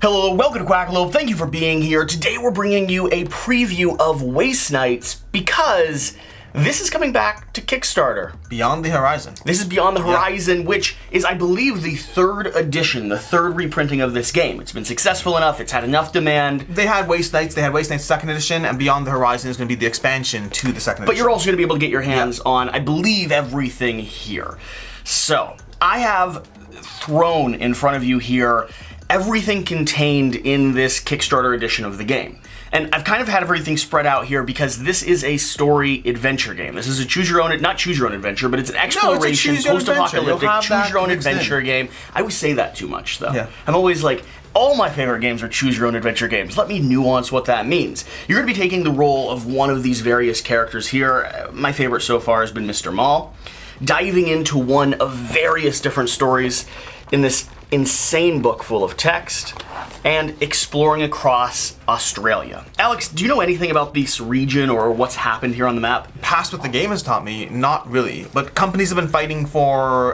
Hello, welcome to Quackalope. Thank you for being here. Today we're bringing you a preview of Waste Nights because this is coming back to Kickstarter. Beyond the Horizon. This is Beyond the Horizon, which is, I believe, the third edition, the third reprinting of this game. It's been successful enough, it's had enough demand. They had Waste Nights 2nd edition, and Beyond the Horizon is going to be the expansion to the 2nd edition. But you're also going to be able to get your hands on, I believe, everything here. So, I have thrown in front of you here everything contained in this Kickstarter edition of the game. And I've kind of had everything spread out here because this is a story adventure game. This is a not choose your own adventure, but it's an exploration, post-apocalyptic, choose your own adventure game. I always say that too much though. Yeah. I'm always like, all my favorite games are choose your own adventure games. Let me nuance what that means. You're going to be taking the role of one of these various characters here. My favorite so far has been Mr. Mall. Diving into one of various different stories in this insane book full of text and exploring across Australia. Alex, do you know anything about this region or what's happened here on the map? Past what the game has taught me, not really. But companies have been fighting for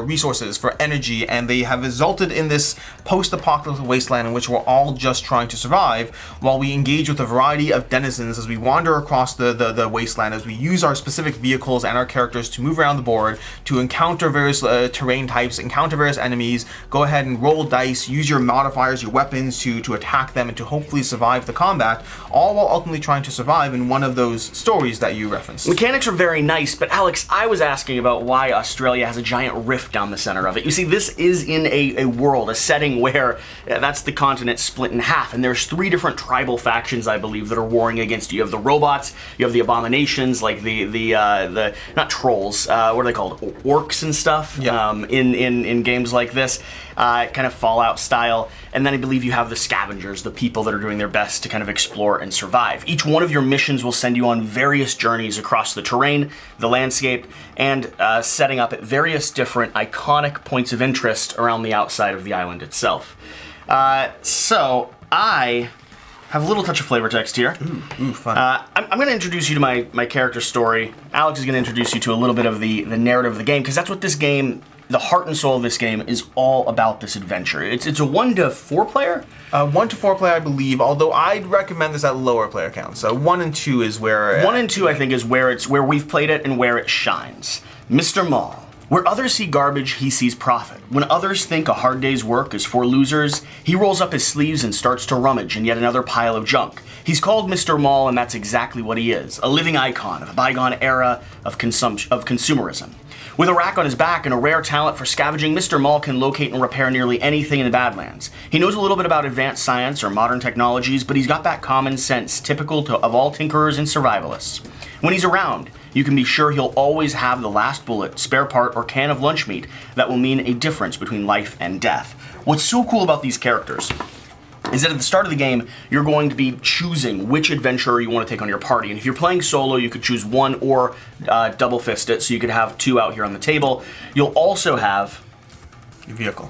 resources, for energy, and they have resulted in this post-apocalyptic wasteland in which we're all just trying to survive while we engage with a variety of denizens as we wander across the wasteland, as we use our specific vehicles and our characters to move around the board, to encounter various terrain types, encounter various enemies, go ahead and roll dice, use your modifiers, your weapons to attack them and to hopefully survive the combat, all while ultimately trying to survive in one of those stories that you referenced. Mechanics are very nice, but Alex, I was asking about why Australia has a giant rift down the center of it. You see, this is in a world, a setting where that's the continent split in half, and there's three different tribal factions, I believe, that are warring against you. You have the robots, you have the abominations, like the not trolls, what are they called? Orcs and stuff, in games like this, kind of Fallout style, and then I believe you have the scavengers, the people that are doing their best to kind of explore and survive. Each one of your missions will send you on various journeys across the terrain, the landscape, and setting up at various different iconic points of interest around the outside of the island itself. So I have a little touch of flavor text here. Ooh, fun. I'm going to introduce you to my character story. Alex is going to introduce you to a little bit of the narrative of the game, because that's what this game, the heart and soul of this game, is all about. This adventure. It's a 1 to 4 player? 1 to 4 player, I believe, although I'd recommend this at lower player counts. So 1 and 2 is where... 1 and 2, I think, is where we've played it and where it shines. Mr. Mall. Where others see garbage, he sees profit. When others think a hard day's work is for losers, he rolls up his sleeves and starts to rummage in yet another pile of junk. He's called Mr. Mall, and that's exactly what he is. A living icon of a bygone era of consumerism. With a rack on his back and a rare talent for scavenging, Mr. Mall can locate and repair nearly anything in the Badlands. He knows a little bit about advanced science or modern technologies, but he's got that common sense typical of all tinkerers and survivalists. When he's around, you can be sure he'll always have the last bullet, spare part, or can of lunch meat that will mean a difference between life and death. What's so cool about these characters is that at the start of the game, you're going to be choosing which adventurer you want to take on your party. And if you're playing solo, you could choose one or double fist it, so you could have 2 out here on the table. You'll also have a vehicle.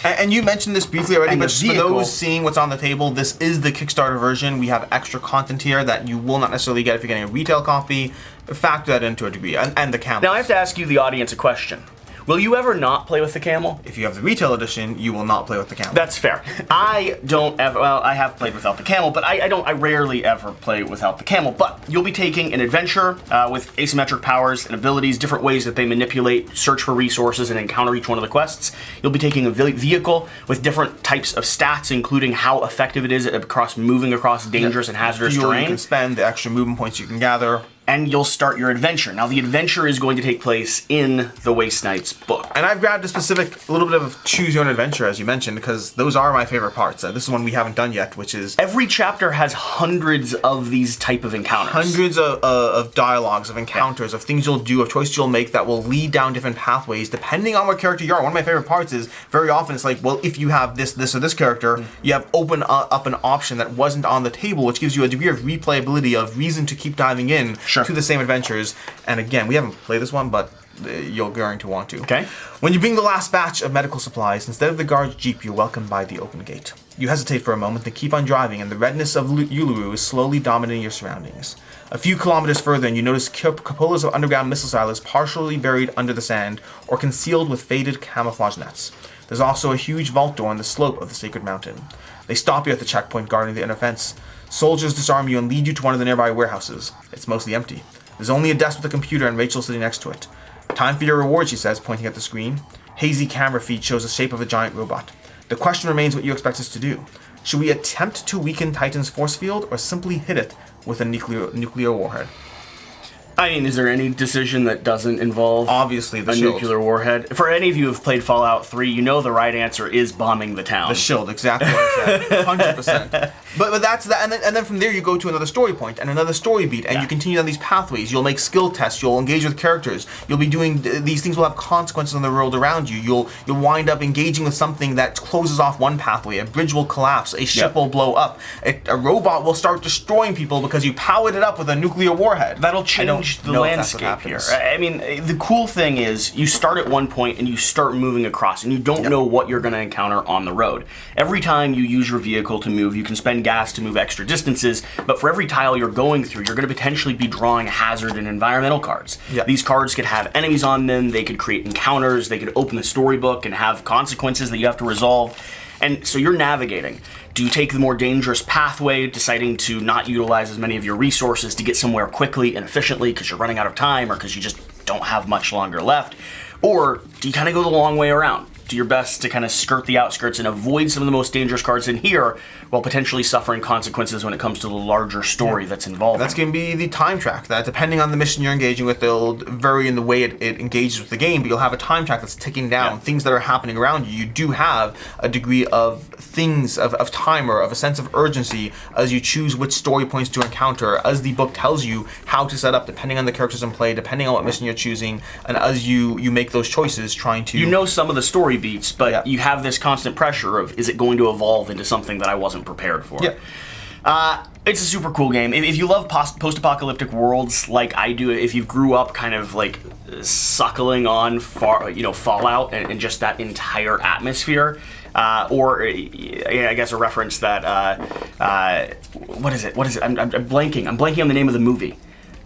And you mentioned this briefly already, but for those seeing what's on the table, this is the Kickstarter version. We have extra content here that you will not necessarily get if you're getting a retail copy. Factor that into a degree, and the camel. Now I have to ask you, the audience, a question. Will you ever not play with the camel? If you have the retail edition, you will not play with the camel. That's fair. I don't ever, well, I have played without the camel, but I rarely ever play without the camel. But you'll be taking an adventure with asymmetric powers and abilities, different ways that they manipulate, search for resources, and encounter each one of the quests. You'll be taking a vehicle with different types of stats, including how effective it is at moving across dangerous and hazardous terrain. You can spend, the extra movement points you can gather. And you'll start your adventure. Now, the adventure is going to take place in the Waste Nights book. And I've grabbed a little bit of choose your own adventure, as you mentioned, because those are my favorite parts. This is one we haven't done yet, which is... Every chapter has hundreds of these type of encounters. Hundreds of dialogues, of encounters, of things you'll do, of choices you'll make that will lead down different pathways, depending on what character you are. One of my favorite parts is, very often it's like, well, if you have this, or this character, you have open up an option that wasn't on the table, which gives you a degree of replayability, of reason to keep diving in to the same adventures. And again, we haven't played this one, but you're going to want to. Okay. When you bring the last batch of medical supplies, instead of the guard's jeep, you're welcomed by the open gate. You hesitate for a moment, then keep on driving, and the redness of Uluru is slowly dominating your surroundings. A few kilometers further, and you notice cupolas of underground missile silos partially buried under the sand or concealed with faded camouflage nets. There's also a huge vault door on the slope of the sacred mountain. They stop you at the checkpoint guarding the inner fence. Soldiers disarm you and lead you to one of the nearby warehouses. It's mostly empty. There's only a desk with a computer and Rachel sitting next to it. Time for your reward, she says, pointing at the screen. Hazy camera feed shows the shape of a giant robot. The question remains what you expect us to do. Should we attempt to weaken Titan's force field or simply hit it with a nuclear warhead? I mean, is there any decision that doesn't involve obviously the shield. Nuclear warhead? For any of you who have played Fallout 3, you know the right answer is bombing the town. The shield, exactly what I said. 100%. But that's that, and then from there you go to another story point and another story beat, and you continue on these pathways. You'll make skill tests. You'll engage with characters. You'll be doing these things. Will have consequences on the world around you. You'll wind up engaging with something that closes off one pathway. A bridge will collapse. A ship will blow up. A robot will start destroying people because you powered it up with a nuclear warhead. That'll change the landscape here. I mean, the cool thing is you start at one point and you start moving across, and you don't know what you're going to encounter on the road. Every time you use your vehicle to move, you can spend gas to move extra distances, but for every tile you're going through, you're going to potentially be drawing hazard and environmental cards. These cards could have enemies on them, they could create encounters, they could open the storybook and have consequences that you have to resolve. And so you're navigating. Do you take the more dangerous pathway, deciding to not utilize as many of your resources to get somewhere quickly and efficiently because you're running out of time or because you just don't have much longer left? Or do you kind of go the long way around? Do your best to kind of skirt the outskirts and avoid some of the most dangerous cards in here while potentially suffering consequences when it comes to the larger story that's involved. That's going to be the time track. That depending on the mission you're engaging with, it'll vary in the way it engages with the game, but you'll have a time track that's ticking down, things that are happening around you. You do have a degree of things, of timer, of a sense of urgency as you choose which story points to encounter, as the book tells you how to set up depending on the characters in play, depending on what mission you're choosing, and as you make those choices trying to... You know some of the story beats, but you have this constant pressure of, is it going to evolve into something that I wasn't prepared for? It's a super cool game. If you love post-apocalyptic worlds like I do, if you grew up kind of like suckling on Fallout and just that entire atmosphere, or I guess a reference that what is it? I'm blanking. I'm blanking on the name of the movie.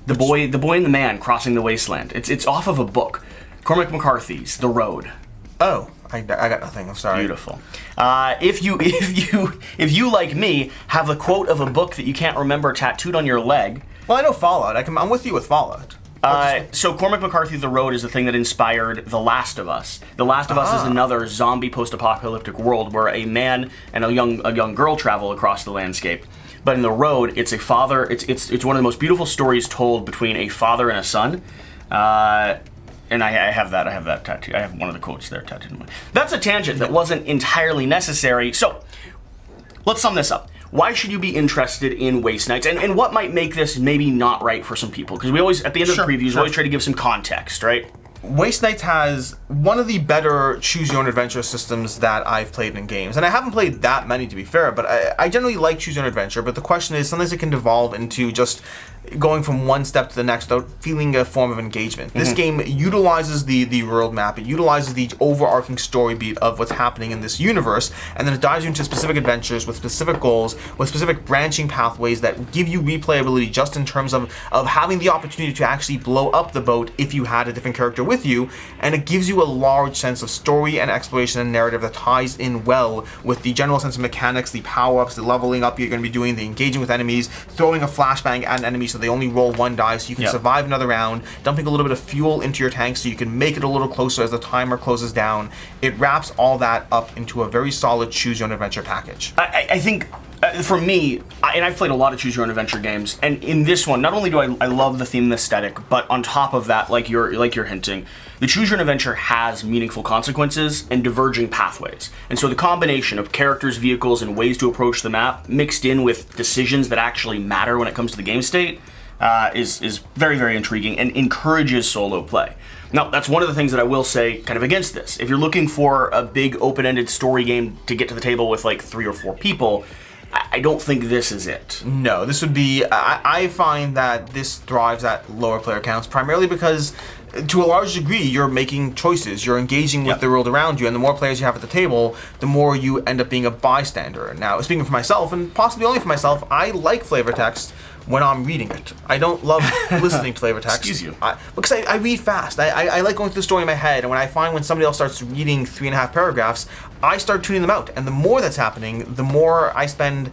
The boy and the man crossing the wasteland. It's off of a book. Cormac McCarthy's The Road. Oh, I got nothing. I'm sorry. Beautiful. If you like me have a quote of a book that you can't remember tattooed on your leg. Well, I know Fallout. I'm with you with Fallout. So Cormac McCarthy, The Road is the thing that inspired The Last of Us. The Last of Us is another zombie post-apocalyptic world where a man and a young girl travel across the landscape. But in The Road, it's a father. It's one of the most beautiful stories told between a father and a son. And I have that tattoo. I have one of the quotes there tattooed. That's a tangent that wasn't entirely necessary. So, let's sum this up. Why should you be interested in Waste Nights? And what might make this maybe not right for some people? Because we always, at the end of the previews, we always try to give some context, right? Waste Nights has one of the better choose-your-own-adventure systems that I've played in games. And I haven't played that many, to be fair, but I generally like choose-your-own-adventure. But the question is, sometimes it can devolve into just going from one step to the next without feeling a form of engagement. This game utilizes the world map, it utilizes the overarching story beat of what's happening in this universe, and then it dives into specific adventures with specific goals, with specific branching pathways that give you replayability just in terms of having the opportunity to actually blow up the boat if you had a different character with you, and it gives you a large sense of story and exploration and narrative that ties in well with the general sense of mechanics, the power-ups, the leveling up you're going to be doing, the engaging with enemies, throwing a flashbang at an enemy so they only roll one die so you can survive another round, dumping a little bit of fuel into your tank so you can make it a little closer as the timer closes down. It wraps all that up into a very solid choose-your-own-adventure package. I think, for me, and I've played a lot of choose-your-own-adventure games, and in this one, not only do I love the theme and aesthetic, but on top of that, like you're hinting, the choose-your-own-adventure has meaningful consequences and diverging pathways. And so the combination of characters, vehicles, and ways to approach the map, mixed in with decisions that actually matter when it comes to the game state, is very, very intriguing and encourages solo play. Now, that's one of the things that I will say kind of against this. If you're looking for a big open-ended story game to get to the table with like 3 or 4 people, I don't think this is it. No, this would be... I find that this thrives at lower player counts, primarily because, to a large degree, you're making choices. You're engaging with the world around you, and the more players you have at the table, the more you end up being a bystander. Now, speaking for myself, and possibly only for myself, I like flavor text when I'm reading it. I don't love listening to flavor text. Excuse you. Because I read fast. I like going through the story in my head, and when I find when somebody else starts reading 3.5 paragraphs, I start tuning them out. And the more that's happening, the more I spend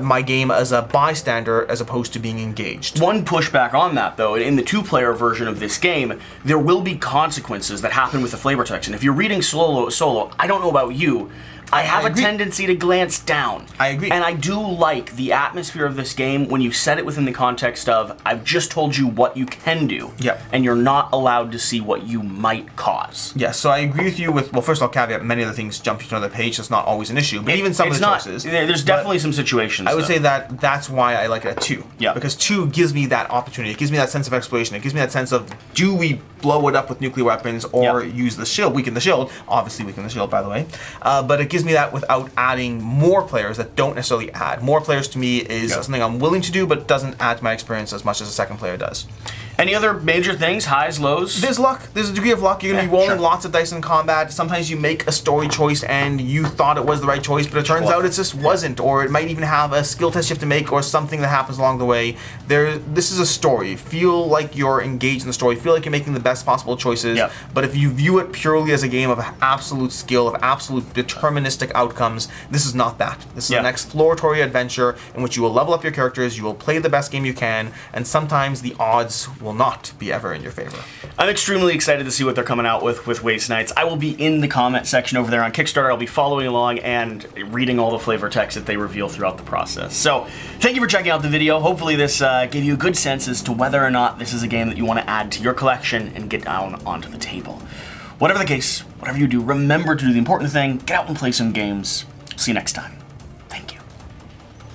my game as a bystander as opposed to being engaged. One pushback on that, though, in the 2-player version of this game, there will be consequences that happen with the flavor text. And if you're reading solo, I don't know about you, I have a tendency to glance down. I agree. And I do like the atmosphere of this game when you set it within the context of, I've just told you what you can do, Yep. and you're not allowed to see what you might cause. Yeah, so I agree with you with, well, first I'll caveat, many of the things jump to another page, that's not always an issue, but even some of the choices. There's definitely some situations, I would say that that's why I like it at 2. Yeah. Because 2 gives me that opportunity, it gives me that sense of exploration, it gives me that sense of, do we blow it up with nuclear weapons or use the shield, weaken the shield, obviously weaken the shield, by the way, but it gives me that without adding more players that don't necessarily add. More players to me is something I'm willing to do, but doesn't add to my experience as much as a second player does. Any other major things? Highs, lows? There's luck. There's a degree of luck. You're going to be rolling lots of dice in combat. Sometimes you make a story choice and you thought it was the right choice, but it turns out it just wasn't. Or it might even have a skill test you have to make or something that happens along the way. This is a story. Feel like you're engaged in the story. Feel like you're making the best possible choices. But if you view it purely as a game of absolute skill, of absolute deterministic outcomes, this is not that. This is an exploratory adventure in which you will level up your characters, you will play the best game you can, and sometimes the odds will not be ever in your favor. I'm extremely excited to see what they're coming out with Waste Nights. I will be in the comment section over there on Kickstarter. I'll be following along and reading all the flavor text that they reveal throughout the process. So, thank you for checking out the video. Hopefully this gave you a good sense as to whether or not this is a game that you want to add to your collection and get down onto the table. Whatever the case, whatever you do, remember to do the important thing, get out and play some games. See you next time.